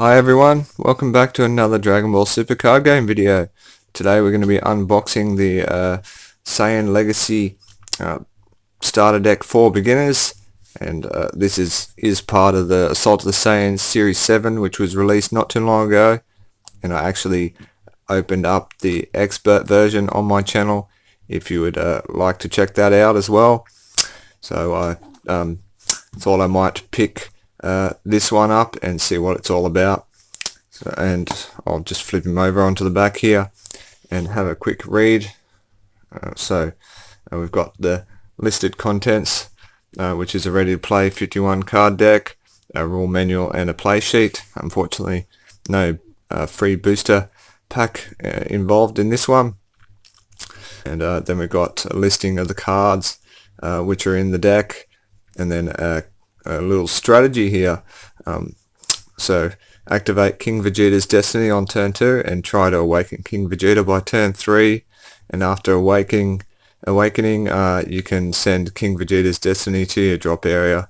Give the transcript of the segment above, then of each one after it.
Hi everyone, welcome back to another Dragon Ball Super card game video. Today we're going to be unboxing the Saiyan Legacy starter deck for beginners, and this is part of the Assault of the Saiyans Series 7, which was released not too long ago, and I actually opened up the expert version on my channel if you would like to check that out as well. So I thought I might pick this one up and see what it's all about. And I'll just flip him over onto the back here and have a quick read. We've got the listed contents, which is a ready to play 51 card deck, a rule manual and a play sheet. Unfortunately no free booster pack involved in this one. And then we've got a listing of the cards which are in the deck, and then a little strategy here. So activate King Vegeta's Destiny on turn 2 and try to awaken King Vegeta by turn 3, and after awakening you can send King Vegeta's Destiny to your drop area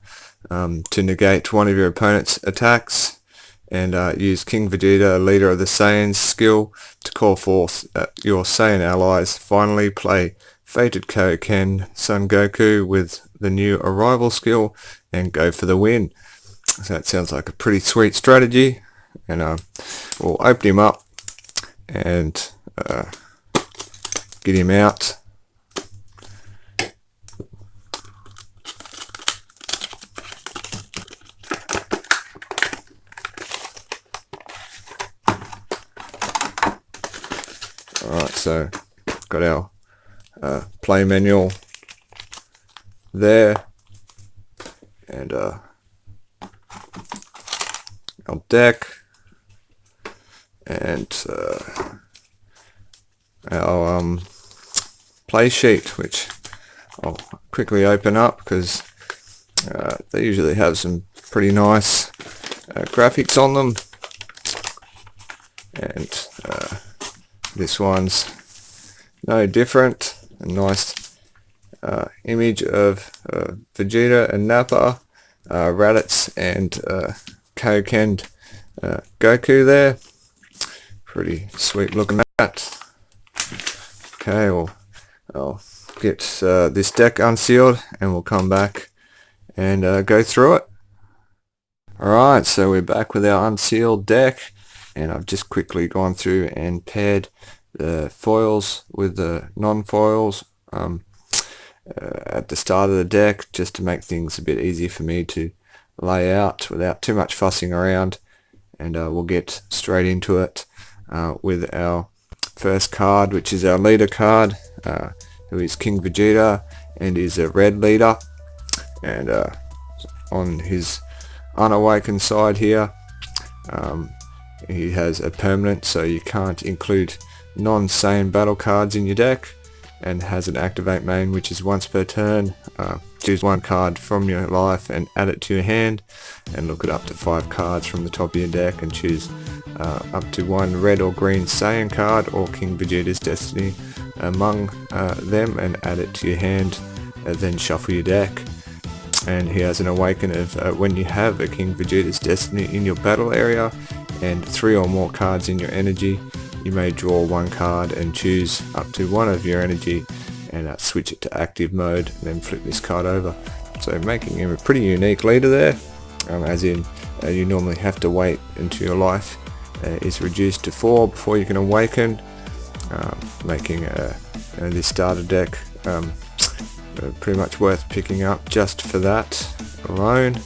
to negate one of your opponent's attacks, and use King Vegeta, leader of the Saiyans skill, to call forth your Saiyan allies. Finally play Fated Kaioken Son Goku with the new arrival skill and go for the win. So that sounds like a pretty sweet strategy, and we'll open him up and get him out. Alright, so got our play manual there, and our deck, and our play sheet, which I'll quickly open up because they usually have some pretty nice graphics on them, and this one's no different. A nice image of Vegeta and Nappa, Raditz and Kaioken Goku there. Pretty sweet looking at. Okay, well, I'll get this deck unsealed and we'll come back and go through it. Alright, so we're back with our unsealed deck, and I've just quickly gone through and paired the foils with the non-foils at the start of the deck, just to make things a bit easier for me to lay out without too much fussing around. And we'll get straight into it with our first card, which is our leader card, who is King Vegeta and is a red leader. And on his unawakened side here, he has a permanent, so you can't include non-Saiyan battle cards in your deck, and has an activate main, which is once per turn. Choose one card from your life and add it to your hand, and look at up to 5 cards from the top of your deck and choose up to one red or green Saiyan card or King Vegeta's Destiny among them and add it to your hand, and then shuffle your deck. And he has an awaken of when you have a King Vegeta's Destiny in your battle area and 3 or more cards in your energy, you may draw one card and choose up to one of your energy and switch it to active mode, and then flip this card over. So making him a pretty unique leader there, as in you normally have to wait until your life is reduced to 4 before you can awaken, making this starter deck pretty much worth picking up just for that alone.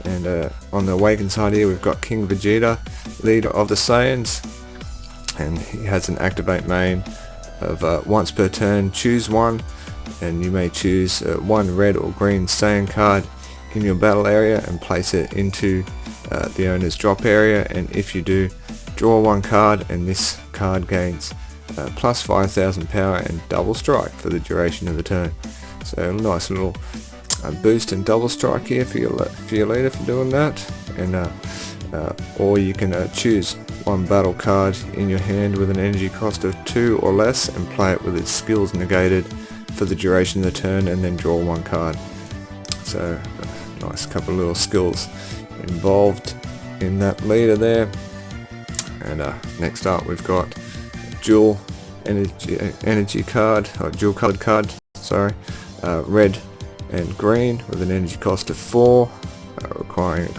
And on the awakened side here we've got King Vegeta, leader of the Saiyans, and he has an activate main of once per turn choose one, and you may choose one red or green Saiyan card in your battle area and place it into the owner's drop area, and if you do, draw one card, and this card gains plus 5,000 power and double strike for the duration of the turn. So a nice little boost and double strike here for your leader for doing that. And or you can choose one battle card in your hand with an energy cost of 2 or less and play it with its skills negated for the duration of the turn, and then draw one card. So nice couple of little skills involved in that leader there. And next up we've got dual energy card, or dual colored card, sorry, red and green with an energy cost of 4, requiring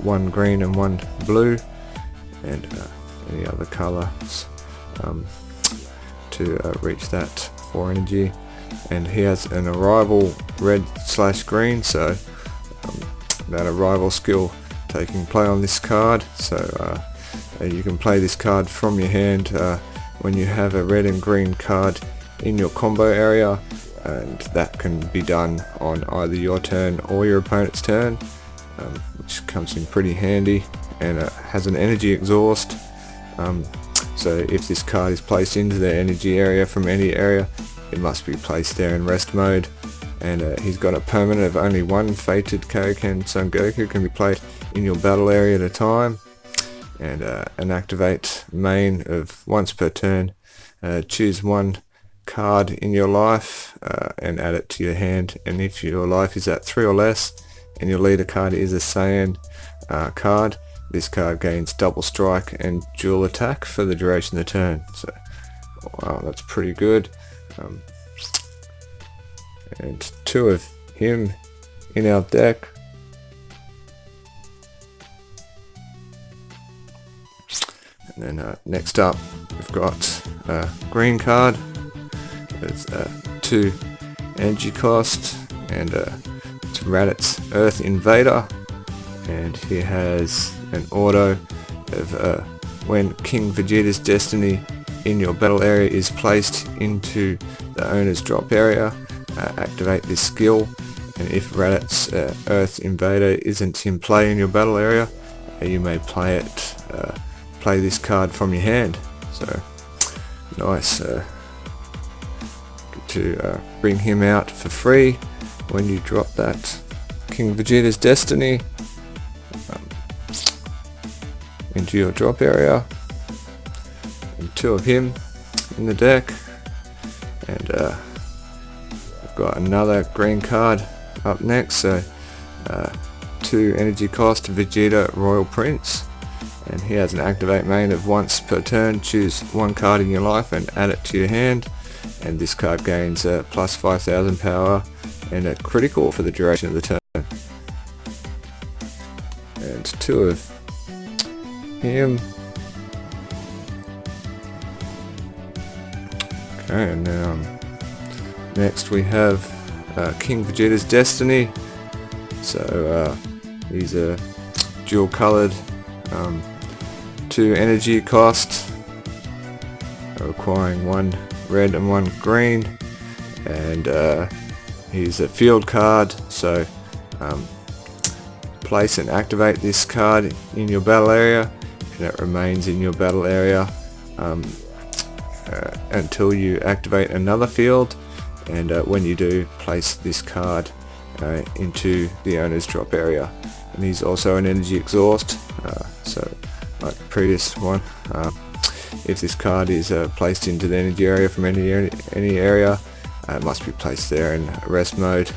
one green and one blue, and any other colors to reach that 4 energy. And he has an arrival red/green, so that arrival skill taking play on this card. So you can play this card from your hand when you have a red and green card in your combo area, and that can be done on either your turn or your opponent's turn, which comes in pretty handy. And it has an energy exhaust, so if this card is placed into the energy area from any area, it must be placed there in rest mode. And he's got a permanent of only one fated Kaioken Son Goku can be played in your battle area at a time. And an activate main of once per turn. Choose one card in your life and add it to your hand, and if your life is at 3 or less and your leader card is a Saiyan card, this card gains double strike and dual attack for the duration of the turn. So wow, that's pretty good. And 2 of him in our deck. And then next up we've got a green card. It's 2 energy cost, and it's Raditz Earth Invader, and he has an auto of when King Vegeta's Destiny in your battle area is placed into the owner's drop area, activate this skill. And if Raditz Earth Invader isn't in play in your battle area, you may play this card from your hand. So nice to bring him out for free when you drop that King Vegeta's Destiny into your drop area. And 2 of him in the deck. And I've got another green card up next, so 2 energy cost Vegeta Royal Prince, and he has an activate main of once per turn. Choose one card in your life and add it to your hand, and this card gains plus 5,000 power and a critical for the duration of the turn. And 2 of him. Okay, and now next we have King Vegeta's Destiny. So he's a dual colored 2 energy cost, requiring 1 red and 1 green, and he's a field card, so place and activate this card in your battle area, and it remains in your battle area until you activate another field. And when you do, place this card into the owner's drop area. And he's also an energy exhaust, so like the previous one, if this card is placed into the energy area from any area, it must be placed there in rest mode.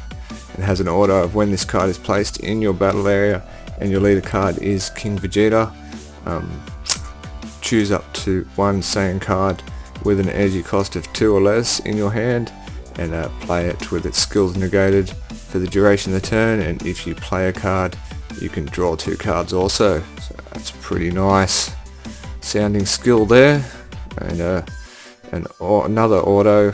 It has an order of when this card is placed in your battle area and your leader card is King Vegeta. Choose up to 1 Saiyan card with an energy cost of 2 or less in your hand, and play it with its skills negated for the duration of the turn. And if you play a card, you can draw 2 cards also. So that's pretty nice sounding skill there. And another auto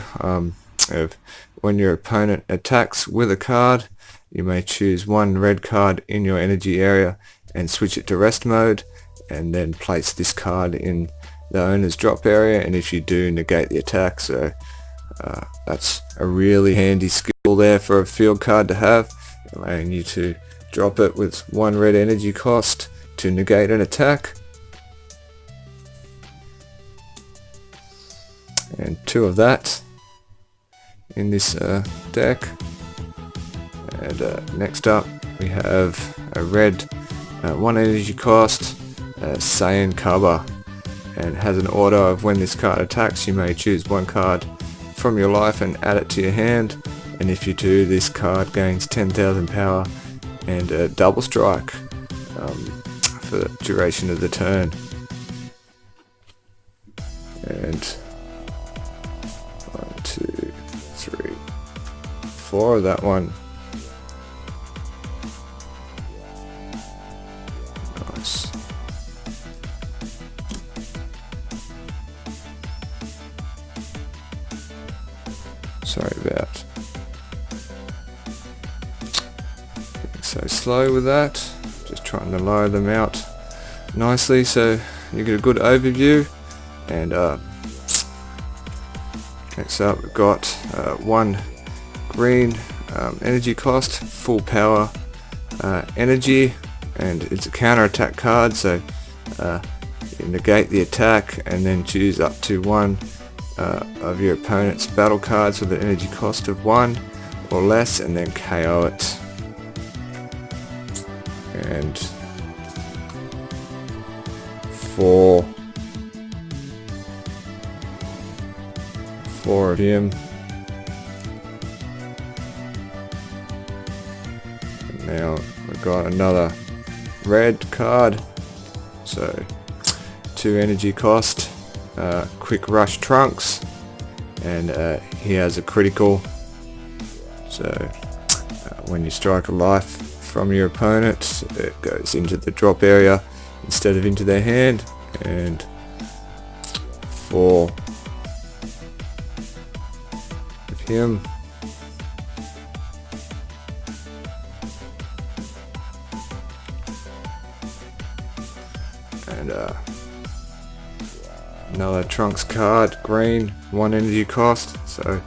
of when your opponent attacks with a card, you may choose 1 red card in your energy area and switch it to rest mode, and then place this card in the owner's drop area, and if you do, negate the attack. So that's a really handy skill there for a field card to have, allowing you to drop it with 1 red energy cost to negate an attack. And 2 of that in this deck. And next up we have a red 1 energy cost Saiyan Kaba, and has an order of when this card attacks, you may choose 1 card from your life and add it to your hand, and if you do, this card gains 10,000 power and a double strike for the duration of the turn. And 1, 2, 3, 4 of that one. Nice. Sorry about being so slow with that. Just trying to lower them out nicely so you get a good overview. And next up we've got one green energy cost, full power energy, and it's a counter attack card, so you negate the attack and then choose up to one of your opponent's battle cards with an energy cost of 1 or less, and then KO it. And four of him. And now we've got another red card, so 2 energy cost, quick rush Trunks, and he has a critical, so when you strike a life from your opponent, it goes into the drop area instead of into their hand. And 4 of him. And another Trunks card, green, 1 energy cost, so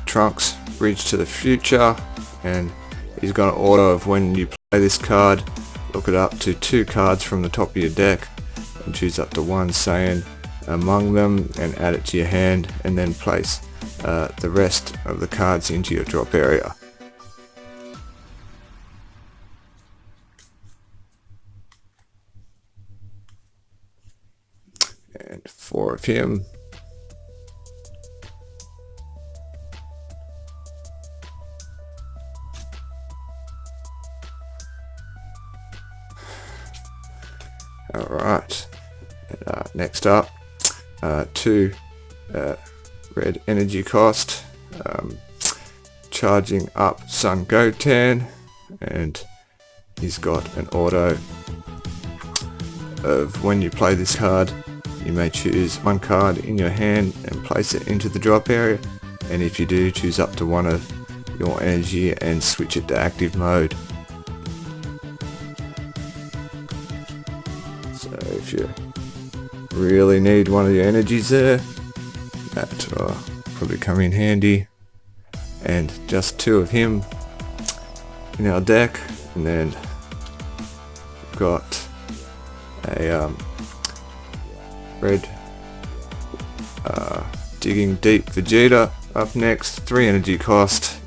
Trunks Bridge to the Future, and he's got an order of when you play this card, look it up to 2 cards from the top of your deck and choose up to 1 Saiyan among them and add it to your hand, and then place the rest of the cards into your drop area. And 4 of him. Alright, next up, 2 red energy cost, charging up Sun Goten, and he's got an auto of when you play this card, you may choose 1 card in your hand and place it into the drop area, and if you do, choose up to 1 of your energy and switch it to active mode. So if you really need 1 of your energies there, that will probably come in handy. And just 2 of him in our deck, and then we've got a red Digging Deep Vegeta up next, 3 energy cost,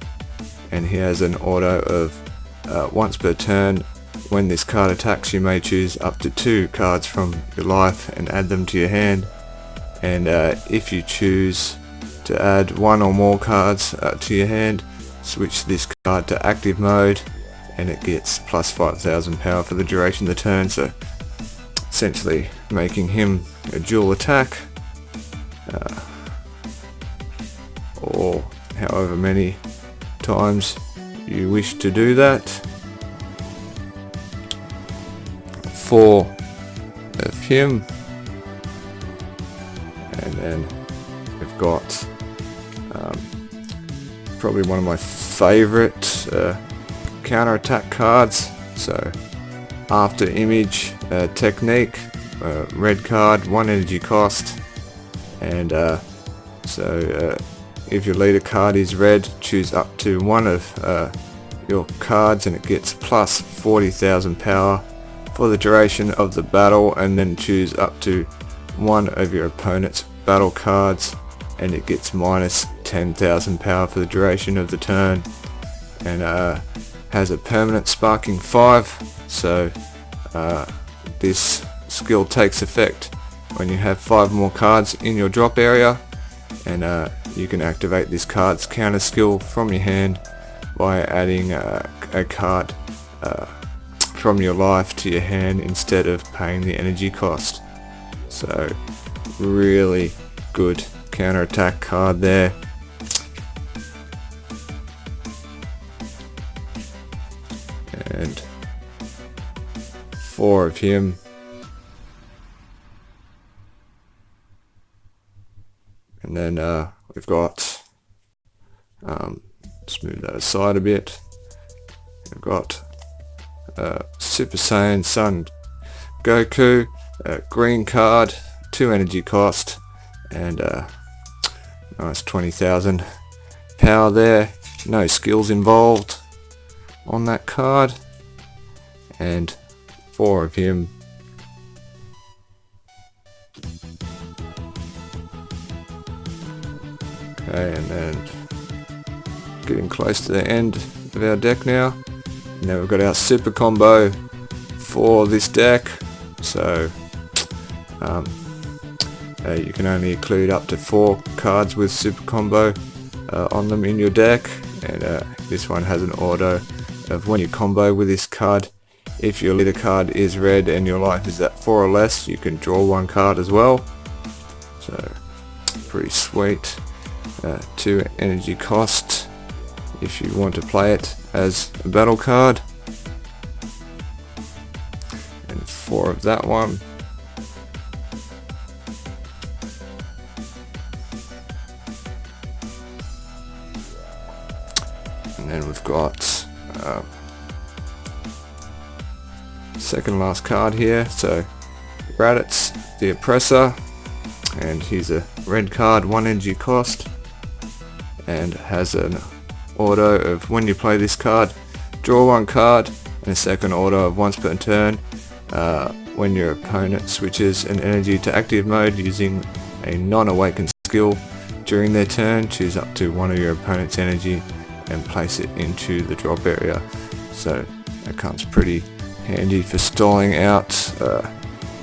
and he has an auto of once per turn, when this card attacks you may choose up to 2 cards from your life and add them to your hand, and if you choose to add 1 or more cards to your hand, switch this card to active mode and it gets plus 5,000 power for the duration of the turn, so essentially making him a dual attack, or however many times you wish to do that. 4 of him, and then we've got probably one of my favorite counter-attack cards, so After Image Technique, red card, 1 energy cost, and so if your leader card is red, choose up to 1 of your cards and it gets plus 40,000 power for the duration of the battle, and then choose up to 1 of your opponent's battle cards and it gets minus 10,000 power for the duration of the turn, and has a permanent sparking 5, so this skill takes effect when you have 5 more cards in your drop area, and you can activate this card's counter skill from your hand by adding a card from your life to your hand instead of paying the energy cost. So really good counterattack card there. And 4 of him. And then we've got, let's move that aside a bit. We've got Super Saiyan Son Goku, green card, 2 energy cost, and nice 20,000 power there. No skills involved on that card, and 4 of him. Okay, and then getting close to the end of our deck now. Now we've got our super combo for this deck, so you can only include up to 4 cards with super combo on them in your deck, and this one has an auto of when you combo with this card, if your leader card is red and your life is at 4 or less, you can draw 1 card as well. So pretty sweet. 2 energy cost if you want to play it as a battle card, and 4 of that one. And then we've got second last card here, so Raditz the Oppressor, and he's a red card, 1 energy cost, and has an auto of when you play this card, draw 1 card, and a second auto of once per turn when your opponent switches an energy to active mode using a non-awakened skill during their turn, choose up to 1 of your opponent's energy and place it into the drop area. So that comes pretty handy for stalling out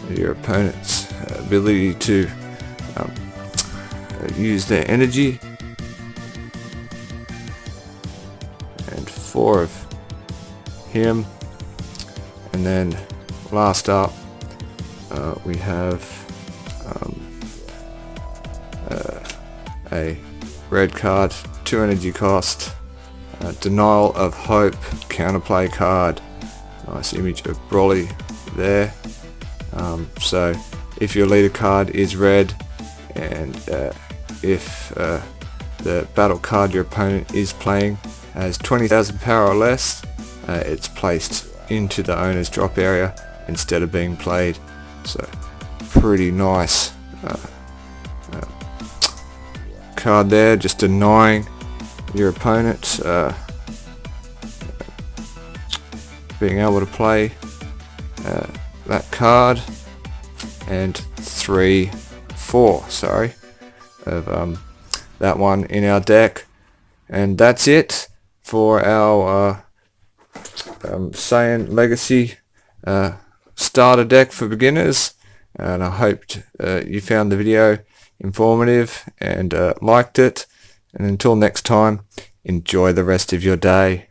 your opponent's ability to use their energy. And 4 of him. And then last up we have a red card, 2 energy cost, Denial of Hope counterplay card. Nice image of Broly there. So if your leader card is red, and if the battle card your opponent is playing has 20,000 power or less, it's placed into the owner's drop area instead of being played. So pretty nice card there, just denying your opponent being able to play that card. And 4 of that one in our deck. And that's it for our Saiyan Legacy starter deck for beginners, and I hoped you found the video informative and liked it. And until next time, enjoy the rest of your day.